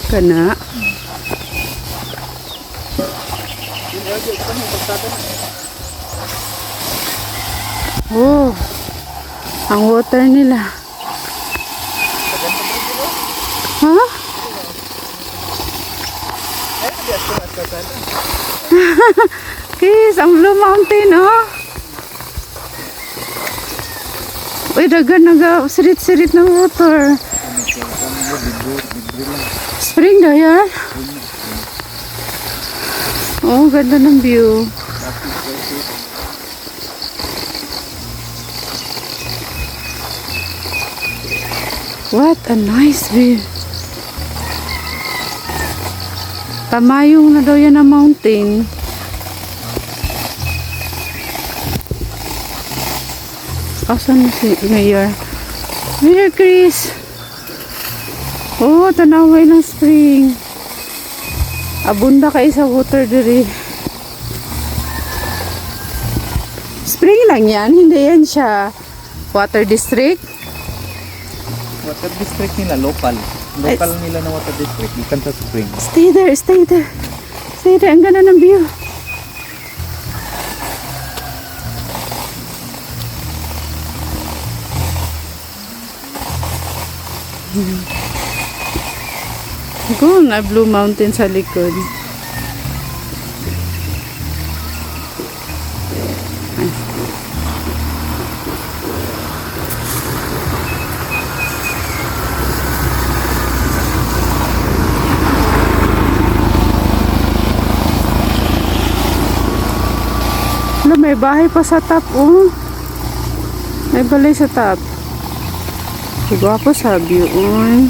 Kana. Oh, ang water nila. Ha? Kis, ang Blue Mountain, oh. Uy, dagan sirit-sirit ng water. Spring na yan? Oh, ganda ng view. What a nice view. Tamayong na daw yan ang mountain. Asan si Mayor? Mayor Chris! Oh, tanaway ng spring. Abunda kayo sa water diri. Spring lang yan, hindi yan siya water district. Water district nila, local. Local nila na water district, ikan sa spring. Stay there, stay there. Stay there, ang ganda ng view. Go na Blue Mountain sa likod. Wala, may bahay pa sa top, oh. May balay sa top. Gwapo sa view, oh.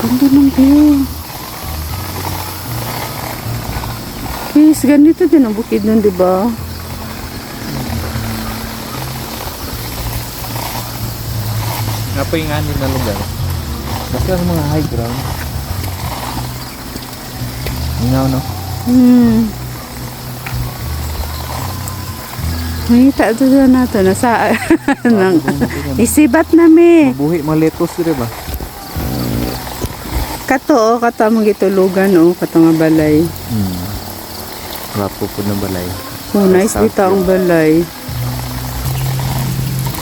Ganda ng view. Guys, ganito din ang bukid nun, diba? Nga po yung anin na lugar. Basta sa mga high ground. Ingaw, no? Nakita doon nato nasa nang isibat nami. Mabuhi, maletos dire ba? Kato mong gitulugan kato nga balay. Wapo po na balay. Oh, nice dito ang balay.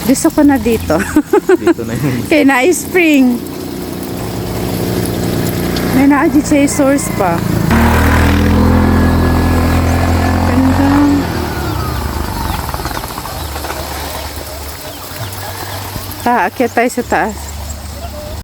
Gusto ko na dito. Dito na yun. Kay na spring. May na-adjust siya source pa. Ganda. Aakyat tayo sa taas.